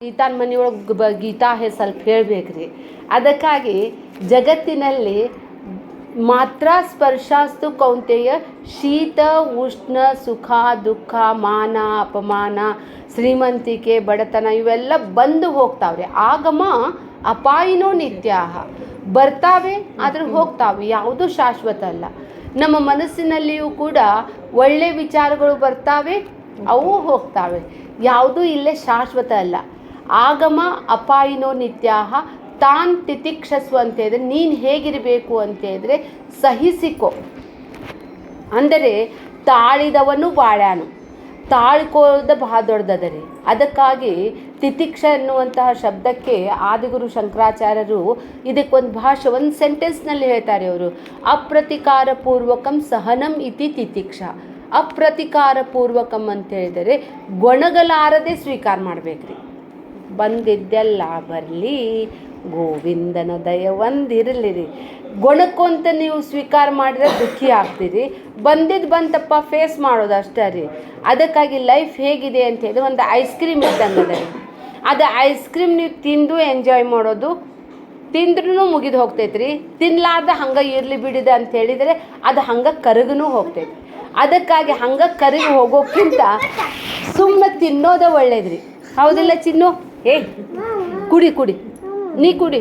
ಗೀತಾನ್ ಮನೆಯೊಳಗೆ ಗೀತಾ ಸ್ವಲ್ಪ ಹೇಳ್ಬೇಕ್ರಿ. ಅದಕ್ಕಾಗಿ ಜಗತ್ತಿನಲ್ಲಿ ಮಾತ್ರ ಸ್ಪರ್ಶಾಸ್ತು ಕೌಂತೆಯ ಶೀತ ಉಷ್ಣ ಸುಖ ದುಃಖ ಮಾನ ಅಪಮಾನ ಶ್ರೀಮಂತಿಕೆ ಬಡತನ ಇವೆಲ್ಲ ಬಂದು ಹೋಗ್ತಾವ್ರಿ. ಆಗಮ ಅಪಾಯಿನೋ ನಿತ್ಯ ಬರ್ತಾವೆ ಆದ್ರೆ ಹೋಗ್ತಾವೆ, ಯಾವುದೂ ಶಾಶ್ವತ ಅಲ್ಲ. ನಮ್ಮ ಮನಸ್ಸಿನಲ್ಲಿಯೂ ಕೂಡ ಒಳ್ಳೆ ವಿಚಾರಗಳು ಬರ್ತಾವೆ, ಅವು ಹೋಗ್ತಾವೆ, ಯಾವುದೂ ಇಲ್ಲೇ ಶಾಶ್ವತ ಅಲ್ಲ. ಆಗಮ ಅಪಾಯಿನೋ ನಿತ್ಯ ತಾನ್ ತಿತಿಕ್ಷಸ್ವ ಅಂತ ಹೇಳಿದ್ರೆ ನೀನು ಹೇಗಿರಬೇಕು ಅಂತ ಹೇಳಿದ್ರೆ ಸಹಿಸಿಕೊ. ಅಂದರೆ ತಾಳಿದವನು ಬಾಳ್ಯಾನು, ತಾಳ್ಕೋದ ಬಹಳ ದೊಡ್ಡದರಿ. ಅದಕ್ಕಾಗಿ ತಿತಿಕ್ಷ ಎನ್ನುವಂತಹ ಶಬ್ದಕ್ಕೆ ಆದಿಗುರು ಶಂಕರಾಚಾರ್ಯರು ಇದಕ್ಕೊಂದು ಭಾಷೆ ಒಂದು ಸೆಂಟೆನ್ಸ್ನಲ್ಲಿ ಹೇಳ್ತಾರೆ ಅವರು. ಅಪ್ರತಿಕಾರ ಪೂರ್ವಕಂ ಸಹನಂ ಇತಿ ತಿತಿಕ್ಷ. ಅಪ್ರತಿಕಾರ ಪೂರ್ವಕಂ ಅಂತ ಹೇಳಿದರೆ ಗೊಣಗಲಾರದೆ ಸ್ವೀಕಾರ ಮಾಡ್ಬೇಕ್ರಿ. ಬಂದಿದ್ದೆಲ್ಲ ಬರಲಿ ಗೋವಿಂದನ ದಯ ಒಂದಿರಲಿರಿ. ಗೊಣಕೊಂತ ನೀವು ಸ್ವೀಕಾರ ಮಾಡಿದ್ರೆ ದುಃಖಿ ಆಗ್ತೀರಿ. ಬಂತಪ್ಪ ಫೇಸ್ ಮಾಡೋದು ಅಷ್ಟೇ ರೀ. ಅದಕ್ಕಾಗಿ ಲೈಫ್ ಹೇಗಿದೆ ಅಂತ ಹೇಳಿದ್ರೆ ಒಂದು ಐಸ್ ಕ್ರೀಮ್ ಇದ್ದಂಗೆ ಅದ ರೀ. ಅದು ಐಸ್ ಕ್ರೀಮ್ ನೀವು ತಿಂದು ಎಂಜಾಯ್ ಮಾಡೋದು, ತಿಂದ್ರೂ ಮುಗಿದು ಹೋಗ್ತೈತ್ರಿ. ತಿನ್ಲಾರ್ದ ಹಂಗೆ ಇರಲಿ ಬಿಡಿದೆ ಅಂತ ಹೇಳಿದರೆ ಅದು ಹಂಗೆ ಕರಗನೂ ಹೋಗ್ತೈತಿ. ಅದಕ್ಕಾಗಿ ಹಂಗೆ ಕರಗಿ ಹೋಗೋಕ್ಕಿಂತ ಸುಮ್ಮನೆ ತಿನ್ನೋದೇ ಒಳ್ಳೇದ್ರಿ. ಹೌದಿಲ್ಲ ಚಿನ್ನು? ಕುಡಿ ನೀ ಕುಡಿ,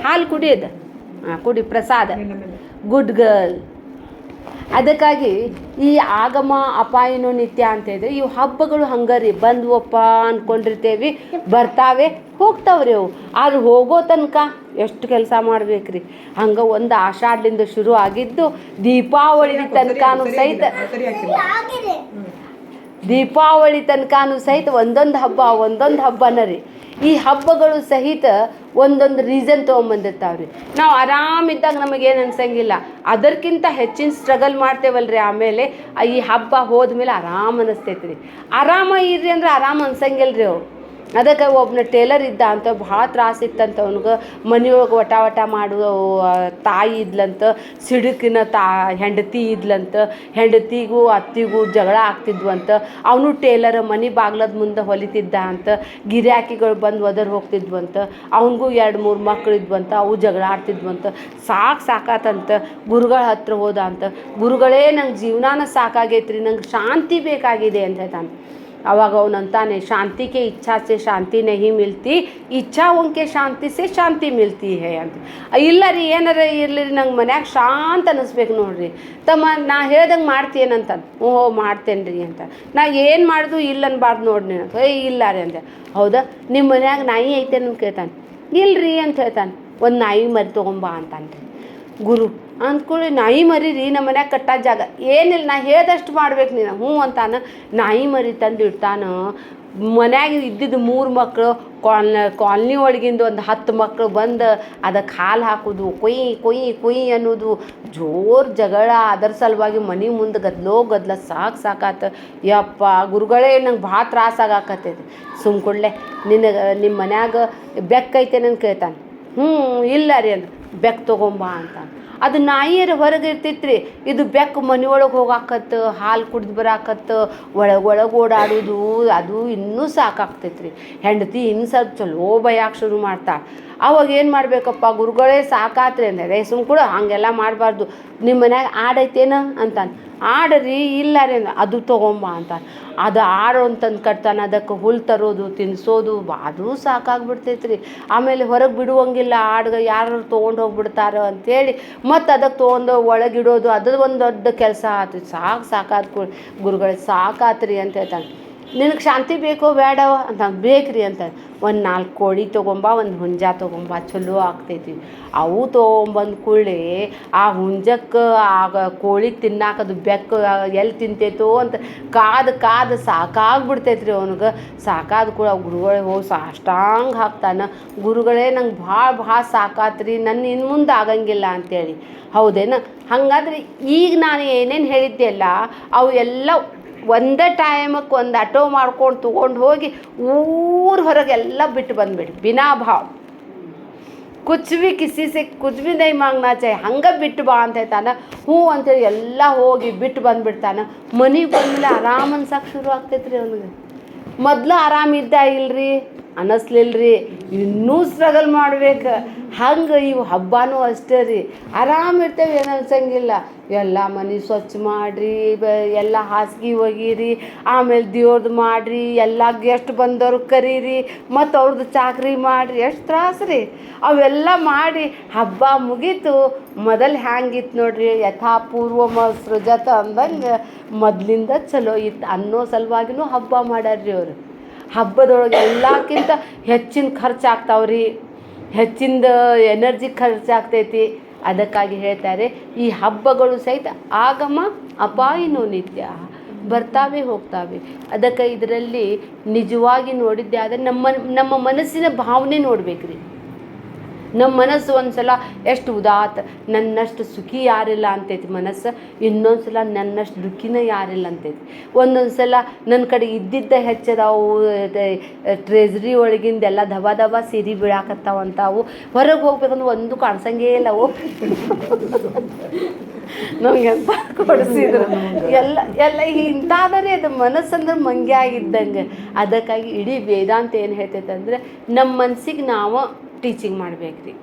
ಹಾಲು ಕುಡಿಯೋದು, ಕುಡಿ ಪ್ರಸಾದ, ಗುಡ್ ಗರ್ಲ್. ಅದಕ್ಕಾಗಿ ಈ ಆಗಮ ಅಪಾಯಿನೋ ನಿತ್ಯ ಅಂತ ಹೇಳಿದ್ರೆ ಇವು ಹಬ್ಬಗಳು ಹಂಗರಿ. ಬಂದ್ವಪ್ಪ ಅಂದ್ಕೊಂಡಿರ್ತೇವೆ, ಬರ್ತಾವೆ ಹೋಗ್ತಾವ್ರಿ. ಅವು ಆದ್ರೆ ಹೋಗೋ ತನಕ ಎಷ್ಟು ಕೆಲಸ ಮಾಡ್ಬೇಕ್ರಿ. ಹಂಗೆ ಒಂದು ಆಷಾಢದಿಂದ ಶುರು ಆಗಿದ್ದು ದೀಪಾವಳಿ ತನಕನೂ ಸಹಿತ ಒಂದೊಂದು ಹಬ್ಬನ ರೀ. ಈ ಹಬ್ಬಗಳು ಸಹಿತ ಒಂದೊಂದು ರೀಸನ್ ತೊಗೊಂಬಂದಿರ್ತಾವ್ರಿ. ನಾವು ಆರಾಮಿದ್ದಾಗ ನಮಗೇನು ಅನ್ಸಂಗಿಲ್ಲ, ಅದಕ್ಕಿಂತ ಹೆಚ್ಚಿನ ಸ್ಟ್ರಗಲ್ ಮಾಡ್ತೇವಲ್ರಿ. ಆಮೇಲೆ ಈ ಹಬ್ಬ ಹೋದ್ಮೇಲೆ ಆರಾಮ ಅನ್ನಿಸ್ತೈತಿ ರೀ. ಆರಾಮ ಇರ್ರಿ ಅಂದ್ರೆ ಆರಾಮ ಅನ್ಸಂಗಿಲ್ಲ ರೀ ಅವು. ಅದಕ್ಕೆ ಒಬ್ಬನ ಟೇಲರ್ ಇದ್ದ ಅಂತ ಭಾಳ ತ್ರಾಸಿತ್ತಂತ ಅವ್ನಿಗೆ. ಮನೆಯೊಳಗೆ ವಟ ಮಾಡುವ ತಾಯಿ ಇದ್ಲಂತ, ಸಿಡುಕಿನ ಹೆಂಡತಿ ಇದ್ಲಂತ. ಹೆಂಡತಿಗೂ ಅತ್ತಿಗೂ ಜಗಳ ಆಗ್ತಿದ್ವಂತ. ಅವನು ಟೇಲರ್ ಮನೆ ಬಾಗ್ಲದ ಮುಂದೆ ಹೊಲಿತಿದ್ದ ಅಂತ. ಗಿರಾಕಿಗಳು ಬಂದು ಒದರ್ ಹೋಗ್ತಿದ್ವಂತ. ಅವನಿಗೂ 2-3 ಮಕ್ಳು ಇದ್ವಂತ, ಅವು ಜಗಳ ಆಡ್ತಿದ್ವಂತ. ಸಾಕಾತಂತ ಗುರುಗಳ ಹತ್ರ ಹೋದ ಅಂತ. ಗುರುಗಳೇ ನಂಗೆ ಜೀವನಾನ ಸಾಕಾಗೈತ್ರಿ, ನಂಗೆ ಶಾಂತಿ ಬೇಕಾಗಿದೆ ಅಂತ ಹೇಳ್ತಾನೆ. ಅವಾಗ ಅವನಂತಾನೆ ಶಾಂತಿ ಕೆ ಇಚ್ಛಾ ಸೆ ಶಾಂತಿ ನಹಿ ಮಿಲ್ತಿ, ಇಚ್ಛಾ ಉನ್ಕೆ ಶಾಂತಿ ಸೆ ಶಾಂತಿ ಮಿಲ್ತಿ ಹೇ ಅಂತ. ಇಲ್ಲ ರೀ, ಏನಾರ ಇರಲಿ ರೀ, ನಂಗೆ ಮನ್ಯಾಗ ಶಾಂತ ಅನ್ನಿಸ್ಬೇಕು ನೋಡ್ರಿ. ತಮ್ಮ ನಾ ಹೇಳ್ದಂಗೆ ಮಾಡ್ತೀಯೇನಂತ. ಮಾಡ್ತೇನೆ ರೀ ಅಂತ. ನಾ ಏನು ಮಾಡಿದ್ರು ಇಲ್ಲ ಅನ್ಬಾರ್ದು ನೋಡ್ರಿ ಅಂತ. ಇಲ್ಲ ರೀ ಅಂದೆ. ಹೌದಾ, ನಿಮ್ಮ ಮನ್ಯಾಗ ನಾಯಿ ಐತೇನು ಅಂತ ಕೇಳ್ತಾನೆ. ಇಲ್ರಿ ಅಂತ ಹೇಳ್ತಾನೆ. ಒಂದು ನಾಯಿ ಮರಿ ತೊಗೊಂಬಾ ಅಂತಾನೆ ರೀ ಗುರು. ಅಂದ್ಕೊಳ್ಳಿ ನಾಯಿ ಮರಿ ರೀ ನಮ್ಮ ಮನ್ಯಾಗ ಕಟ್ಟಾದ ಜಾಗ ಏನಿಲ್ಲ, ನಾ ಹೇಳ್ದಷ್ಟು ಮಾಡ್ಬೇಕು ನೀನು. ಹ್ಞೂ ಅಂತಾನೆ. ನಾಯಿ ಮರಿ ತಂದು ಇಡ್ತಾನೆ. ಮನ್ಯಾಗ ಇದ್ದಿದ್ದು 3 ಮಕ್ಕಳು, ಕಾಲ್ನಿ ಒಳಗಿಂದ ಒಂದು 10 ಮಕ್ಕಳು ಬಂದು ಅದಕ್ಕೆ ಹಾಲು ಹಾಕೋದು, ಕೊಯ್ ಅನ್ನೋದು, ಜೋರು ಜಗಳ. ಅದರ ಸಲುವಾಗಿ ಮನೆ ಮುಂದೆ ಗದ್ಲ ಸಾಕಾತ. ಯಪ್ಪ ಗುರುಗಳೇ, ನಂಗೆ ಭಾಳ ತ್ರಾಸಾಗಕತ್ತೈತಿ. ಸುಮ್ಕೊಡ್ಲೆ, ನಿಮ್ಮ ಮನ್ಯಾಗ ಬೆಕ್ಕೈತೆ ನನ್ ಕೇಳ್ತಾನೆ. ಇಲ್ಲ ರೀ ಅಂದ್ರೆ ಬೆಕ್ಕು ತೊಗೊಂಬಾ ಅಂತಾನೆ. ಅದು ನಾಯಿಯರ ಹೊರಗೆ ಇರ್ತಿತ್ರಿ. ಇದು ಬೆಕ್ಕು ಮನೆಯೊಳಗೆ ಹೋಗಾಕತ್ತು, ಹಾಲು ಕುಡ್ದು ಬರಾಕತ್ತು, ಒಳಗೆ ಓಡಾಡೋದು, ಅದು ಇನ್ನೂ ಸಾಕಾಗ್ತೈತ್ರಿ. ಹೆಂಡತಿ ಇನ್ನು ಸ್ವಲ್ಪ ಚಲೋ ಬಯಕ್ಕೆ ಶುರು ಮಾಡ್ತಾಳೆ. ಅವಾಗ ಏನು ಮಾಡಬೇಕಪ್ಪ ಗುರುಗಳೇ, ಸಾಕಾತ್ರಿ ಅಂದರೆ ಕೂಡ ಹಾಗೆಲ್ಲ ಮಾಡಬಾರ್ದು. ನಿಮ್ಮ ಮನ್ಯಾಗ ಆಡೈತೇನ ಅಂತಾನೆ. ಆಡ್ರಿ. ಇಲ್ಲ ರೀ ಅಂದ್ರೆ ಅದು ತೊಗೊಂಬ ಅಂತಾನೆ. ಅದು ಆಡು ಅಂತಂದು ಕಟ್ತಾನೆ. ಅದಕ್ಕೆ ಹುಲ್ಲು ತರೋದು, ತಿನ್ನಿಸೋದು, ಅದು ಸಾಕಾಗ್ಬಿಡ್ತೈತ್ರಿ. ಆಮೇಲೆ ಹೊರಗೆ ಬಿಡುವಂಗಿಲ್ಲ. ಆಡ್ಗೆ ಯಾರು ತೊಗೊಂಡು ಹೋಗ್ಬಿಡ್ತಾರೋ ಅಂಥೇಳಿ ಮತ್ತು ಅದಕ್ಕೆ ತೊಗೊಂಡು ಒಳಗಿಡೋದು, ಅದು ಒಂದು ದೊಡ್ಡ ಕೆಲಸ ಆಯ್ತು. ಸಾಕಾದ ಗುರುಗಳೇ ಸಾಕಾತ್ರಿ ಅಂತ ಹೇಳ್ತಾನೆ. ನಿನಗೆ ಶಾಂತಿ ಬೇಕೋ ಬೇಡವ ಅಂತ. ಬೇಕ್ರಿ ಅಂತ. ಒಂದು 4 ಕೋಳಿ ತೊಗೊಂಬ, ಒಂದು ಹುಂಜ ತೊಗೊಂಬ, ಚಲೋ ಆಗ್ತೈತಿ. ಅವು ತೊಗೊಂಬಂದು ಕೂಡಲೇ ಆ ಹುಂಜಕ್ಕೆ ಆಗ ಕೋಳಿಗೆ ತಿನ್ನಾಕದು ಬೆಕ್ಕು ಎಲ್ಲಿ ತಿಂತೈತೋ ಅಂತ ಕಾದು ಸಾಕಾಗ್ಬಿಡ್ತೈತ್ರಿ ಅವನಿಗೆ. ಸಾಕಾದ ಕೂಡ ಗುರುಗಳೇ ಹೋಗಿ ಸಾಷ್ಟಾಂಗ ಹಾಕ್ತಾನೆ. ಗುರುಗಳೇ, ನಂಗೆ ಭಾಳ ಸಾಕಾತ್ರಿ, ನನ್ನ ಇನ್ನು ಮುಂದೆ ಆಗಂಗಿಲ್ಲ ಅಂತೇಳಿ. ಹೌದೇನು? ಹಾಗಾದ್ರೆ ಈಗ ನಾನು ಏನೇನು ಹೇಳಿದ್ದೆ ಅಲ್ಲ, ಅವು ಎಲ್ಲ ಒಂದೇ ಟೈಮಕ್ಕೆ ಒಂದು ಆಟೋ ಮಾಡ್ಕೊಂಡು ತೊಗೊಂಡು ಹೋಗಿ ಊರ ಹೊರಗೆ ಎಲ್ಲ ಬಿಟ್ಟು ಬಂದುಬಿಡಿ. ಬಿನಾ ಭಾವ್ ಕುಚ್ ಭಿ ಕಿಸಿ ಸೆ ಕುಚ್ ಭಿ ನೈ ಮಾಂಗ್ನಾ ಚಾಹಿ. ಹಂಗೆ ಬಿಟ್ಟು ಬಾ ಅಂತ ಹೇಳ್ತಾನೆ. ಹ್ಞೂ ಅಂತೇಳಿ ಎಲ್ಲ ಹೋಗಿ ಬಿಟ್ಟು ಬಂದುಬಿಡ್ತಾನೆ. ಮನೆಗೆ ಬಂದಮೇಲೆ ಆರಾಮ ಅನ್ಸಕ್ಕೆ ಶುರು ಆಗ್ತೈತ್ರಿ ಅವನಿಗೆ. ಮೊದಲು ಆರಾಮಿದ್ದ ಇಲ್ರಿ. ಅನ್ನಿಸ್ಲಿಲ್ರಿ, ಇನ್ನೂ ಸ್ಟ್ರಗಲ್ ಮಾಡ್ಬೇಕು. ಹಂಗೆ ಇವು ಹಬ್ಬನೂ ಅಷ್ಟೇ ರೀ. ಆರಾಮಿರ್ತೇವೆ, ಏನು ಅನ್ಸಂಗಿಲ್ಲ. ಎಲ್ಲ ಮನೆ ಸ್ವಚ್ಛ ಮಾಡಿರಿ, ಎಲ್ಲ ಹಾಸಿಗೆ ಒಗೀರಿ, ಆಮೇಲೆ ದೇವ್ರದ್ದು ಮಾಡಿರಿ, ಎಲ್ಲ ಗೆಸ್ಟ್ ಬಂದವ್ರು ಕರೀರಿ, ಮತ್ತು ಅವ್ರದ್ದು ಚಾಕ್ರಿ ಮಾಡಿರಿ, ಎಷ್ಟು ತ್ರಾಸು ರೀ. ಅವೆಲ್ಲ ಮಾಡಿ ಹಬ್ಬ ಮುಗೀತು. ಮೊದಲು ಹ್ಯಾಂಗಿತ್ತು ನೋಡ್ರಿ, ಯಥಾ ಪೂರ್ವಮ ಸೃಜತ ಅಂದಂಗೆ ಮೊದಲಿಂದ ಚಲೋ ಇತ್ತು ಅನ್ನೋ ಸಲುವಾಗಿನೂ ಹಬ್ಬ ಮಾಡ್ಯಾರ್ರಿ ಅವರು. ಹಬ್ಬದೊಳಗೆ ಎಲ್ಲಕ್ಕಿಂತ ಹೆಚ್ಚಿನ ಖರ್ಚಾಗ್ತಾವ್ರಿ, ಹೆಚ್ಚಿಂದ ಎನರ್ಜಿ ಖರ್ಚಾಗ್ತೈತಿ. ಅದಕ್ಕಾಗಿ ಹೇಳ್ತಾರೆ, ಈ ಹಬ್ಬಗಳು ಸಹಿತ ಆಗಮ ಅಪಾಯಿನೋ ನಿತ್ಯ, ಬರ್ತಾವೆ ಹೋಗ್ತಾವೆ. ಅದಕ್ಕೆ ಇದರಲ್ಲಿ ನಿಜವಾಗಿ ನೋಡಿದ್ದೆ ಆದರೆ ನಮ್ಮ ಮನಸ್ಸಿನ ಭಾವನೆ ನೋಡ್ಬೇಕ್ರಿ. ನಮ್ಮ ಮನಸ್ಸು ಒಂದು ಸಲ ಎಷ್ಟು ಉದಾತ್ತ, ನನ್ನಷ್ಟು ಸುಖಿ ಯಾರಿಲ್ಲ ಅಂತೈತಿ ಮನಸ್ಸು. ಇನ್ನೊಂದು ಸಲ ನನ್ನಷ್ಟು ದುಃಖಿನ ಯಾರಿಲ್ಲ ಅಂತೈತಿ. ಒಂದೊಂದು ಸಲ ನನ್ನ ಕಡೆ ಇದ್ದಿದ್ದ ಹೆಚ್ಚದಾವು, ಟ್ರೆಜರಿ ಒಳಗಿಂದೆಲ್ಲ ದಬ ದಬ ಸಿರಿ ಬೀಳಾಕತ್ತಾವಂತಾವು. ಹೊರಗೆ ಹೋಗ್ಬೇಕಂದ್ರೆ ಒಂದು ಕಾಣಿಸಂಗೇ ಇಲ್ಲ. ನಮ್ಗೆ ಎಂತ ಕೊಡಿಸಿದ್ರು ಎಲ್ಲ ಎಲ್ಲ ಇಂಥಾದರೆ ಅದು ಮನಸ್ಸಂದ್ರೆ ಮಂಗ್ಯ ಆಗಿದ್ದಂಗೆ. ಅದಕ್ಕಾಗಿ ಇಡೀ ವೇದಾಂತ ಏನು ಹೇಳ್ತೈತೆ ಅಂದರೆ, ನಮ್ಮ ಮನ್ಸಿಗೆ ನಾವು ಟೀಚಿಂಗ್ ಮಾಡಬೇಕ್ರಿ.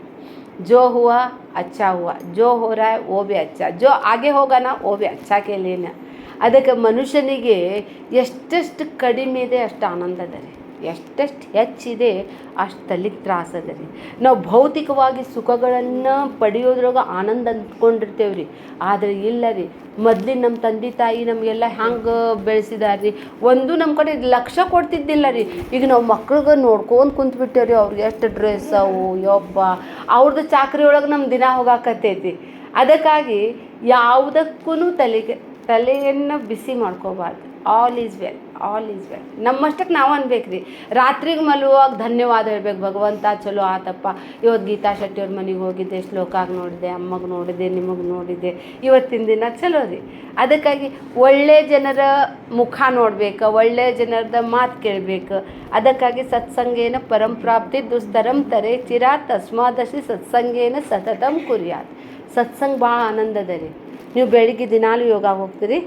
ಜೋ ಹುआ अच्छा हुआ, ಜೋ हो रहा है वो भी अच्छा, ಜೋ ಆಗೆ ಹೋಗೋಣ वो भी अच्छा के लिए. ಅದಕ್ಕೆ ಮನುಷ್ಯನಿಗೆ ಎಷ್ಟೆಷ್ಟು ಕಡಿಮೆ ಇದೆ ಅಷ್ಟು ಆನಂದ ಅದ ರೀ, ಎಷ್ಟೆಷ್ಟು ಹೆಚ್ಚಿದೆ ಅಷ್ಟು ತಲೆಗೆ ತ್ರಾಸ ಅದ ರೀ. ನಾವು ಭೌತಿಕವಾಗಿ ಸುಖಗಳನ್ನು ಪಡೆಯೋದ್ರಾಗ ಆನಂದ ಅಂದ್ಕೊಂಡಿರ್ತೇವೆ ರೀ. ಆದರೆ ಇಲ್ಲ ರೀ, ಮೊದಲಿನ ನಮ್ಮ ತಂದೆ ತಾಯಿ ನಮಗೆಲ್ಲ ಹ್ಯಾಂಗೆ ಬೆಳೆಸಿದಾರೆ ರೀ. ಒಂದು ನಮ್ಮ ಕಡೆ ಲಕ್ಷ್ಯ ಕೊಡ್ತಿದ್ದಿಲ್ಲ ರೀ. ಈಗ ನಾವು ಮಕ್ಳಿಗೆ ನೋಡ್ಕೊಂಡು ಕುಂತ್ಬಿಟ್ಟೇವ್ರಿ, ಅವ್ರಿಗೆ ಎಷ್ಟು ಡ್ರೆಸ್ ಅವು ಯಪ್ಪ, ಅವ್ರದ್ದು ಚಾಕ್ರಿ ಒಳಗೆ ನಮ್ಮ ದಿನ ಹೋಗಾಕತ್ತೈತಿ. ಅದಕ್ಕಾಗಿ ಯಾವುದಕ್ಕೂ ತಲೆಯನ್ನು ಬಿಸಿ ಮಾಡ್ಕೋಬಾರ್ದು. All is well, all is well. ನಮ್ಮಷ್ಟಕ್ಕೆ ನಾವು ಅನ್ಬೇಕ್ರಿ. ರಾತ್ರಿಗೆ ಮಲಗುವಾಗ ಧನ್ಯವಾದ ಹೇಳ್ಬೇಕು, ಭಗವಂತ ಚಲೋ ಆತಪ್ಪ, ಇವತ್ತು ಗೀತಾ ಶೆಟ್ಟಿಯವ್ರ ಮನೆಗೆ ಹೋಗಿದ್ದೆ, ಶ್ಲೋಕಾಗಿ ನೋಡಿದೆ, ಅಮ್ಮಗೆ ನೋಡಿದೆ, ನಿಮಗೆ ನೋಡಿದೆ, ಇವತ್ತಿನ ದಿನ ಚಲೋ ರೀ. ಅದಕ್ಕಾಗಿ ಒಳ್ಳೆ ಜನರ ಮುಖ ನೋಡ್ಬೇಕು, ಒಳ್ಳೆ ಜನರದ ಮಾತು ಕೇಳಬೇಕು. ಅದಕ್ಕಾಗಿ ಸತ್ಸಂಗೇನ ಪರಂಪ್ರಾಪ್ತಿ ದುಸ್ತರಂ ತರೆ ಚಿರಾ ತಸ್ಮಾದಶಿ ಸತ್ಸಂಗೇನ ಸತತಂ ಕುರ್ಯಾತ್. ಸತ್ಸಂಗ ಭಾಳ ಆನಂದದ ರೀ. ನೀವು ಬೆಳಿಗ್ಗೆ ದಿನಾಲೂ ಯೋಗ ಹೋಗ್ತೀರಿ,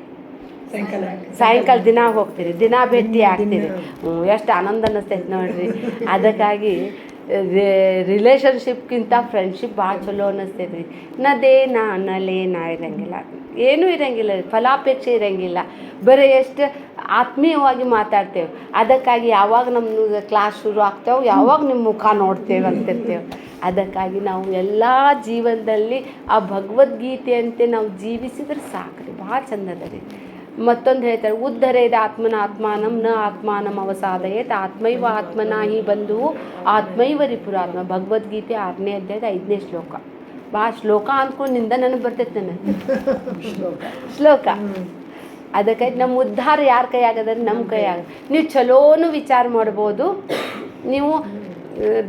ಸಾಯಂಕಾಲ ದಿನ ಹೋಗ್ತೀರಿ, ದಿನ ಭೇಟಿ ಆಗ್ತೀರಿ, ಎಷ್ಟು ಆನಂದ ಅನ್ನಿಸ್ತೈತೆ ನೋಡ್ರಿ. ಅದಕ್ಕಾಗಿ ರಿಲೇಷನ್ಶಿಪ್ಗಿಂತ ಫ್ರೆಂಡ್ಶಿಪ್ ಭಾಳ ಚಲೋ ಅನ್ನಿಸ್ತೈತೆ ರೀ. ನಲೇನಾ ಇರೋಂಗಿಲ್ಲ, ಏನೂ ಇರೋಂಗಿಲ್ಲ ರೀ, ಫಲಾಪೇಕ್ಷೆ ಇರೋಂಗಿಲ್ಲ, ಬರೀ ಎಷ್ಟು ಆತ್ಮೀಯವಾಗಿ ಮಾತಾಡ್ತೇವೆ. ಅದಕ್ಕಾಗಿ ಯಾವಾಗ ನಮ್ಮ ಕ್ಲಾಸ್ ಶುರು ಆಗ್ತೇವೆ, ಯಾವಾಗ ನಿಮ್ಮ ಮುಖ ನೋಡ್ತೇವೆ ಅಂತಿರ್ತೇವೆ. ಅದಕ್ಕಾಗಿ ನಾವು ಎಲ್ಲ ಜೀವನದಲ್ಲಿ ಆ ಭಗವದ್ಗೀತೆಯಂತೆ ನಾವು ಜೀವಿಸಿದ್ರೆ ಸಾಕ್ರಿ, ಭಾಳ ಚಂದ ಅದ ರೀ. ಮತ್ತೊಂದು ಹೇಳ್ತಾರೆ, ಉದ್ಧರೇದ ಆತ್ಮನ ಆತ್ಮಾನಂ ನ ಆತ್ಮಾನಂ ಅವಸಾದಯೇತ್ ಆತ್ಮೈವ ಆತ್ಮನ ಹಿ ಬಂಧು ಆತ್ಮೈವ ರಿಪುರಾತ್ಮ. ಭಗವದ್ಗೀತೆ 6ನೇ ಅಧ್ಯಾಯದ 5ನೇ ಶ್ಲೋಕ. ಭಾಳ ಶ್ಲೋಕ ಅಂದ್ಕೊಂಡು ನಿಂದ ನನಗೆ ಬರ್ತೈತೆ ನನಗೆ ಶ್ಲೋಕ. ಅದಕ್ಕಾಗಿ ನಮ್ಮ ಉದ್ಧಾರ ಯಾರ ಕೈ ಆಗದಂದ್ರೆ ನಮ್ಮ ಕೈ ಆಗ. ನೀವು ಚಲೋನು ವಿಚಾರ ಮಾಡ್ಬೋದು, ನೀವು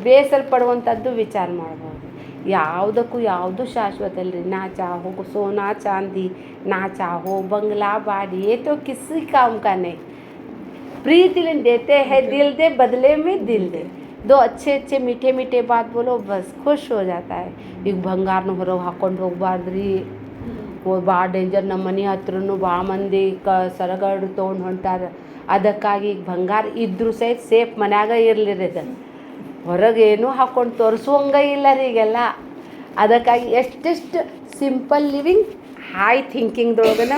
ಬೇಸರ ವಿಚಾರ ಮಾಡ್ಬೋದು. ಯಾವುದಕ್ಕೂ ಯಾವುದು ಶಾಶ್ವತ ಅಲ್ರಿ. ನಾ ಚಾಹೋ ಸೋನಾ ಚಾಂದಿ, ನಾ ಚಾಹೋ ಬಂಗ್ಲಾ ಬಾಡಿ, ये तो किसी काम का नहीं. प्रीति देते हैं दिल दे, बदले में दिल दे. दो अच्छे मीठे मीठे बात बोलो, बस खुश हो जाता है. ಈಗ ಬಂಗಾರನ ಹೊರಗೆ ಹಾಕ್ಕೊಂಡು ಹೋಗ್ಬಾರ್ದ್ರಿ, ಭಾಳ ಡೇಂಜರ್. ನಮ್ಮ ಮನೆ ಹತ್ರನೂ ಭಾಳ ಮಂದಿ ಸರಗಡು ತೊಗೊಂಡು ಹೊಂಟಾರ. ಅದಕ್ಕಾಗಿ ಈಗ ಬಂಗಾರ ಇದ್ರೂ ಸಹಿತ ಸೇಫ್ ಮನ್ಯಾಗ ಇರಲಿರಿ, ಅದು ಹೊರಗೆ ಏನೂ ಹಾಕ್ಕೊಂಡು ತೋರಿಸುವಂಗ ಇಲ್ಲ ರೀ ಈಗೆಲ್ಲ. ಅದಕ್ಕಾಗಿ ಎಷ್ಟೆಷ್ಟು ಸಿಂಪಲ್ ಲಿವಿಂಗ್, ಹೈ ಥಿಂಕಿಂಗ್ದೊಳಗನ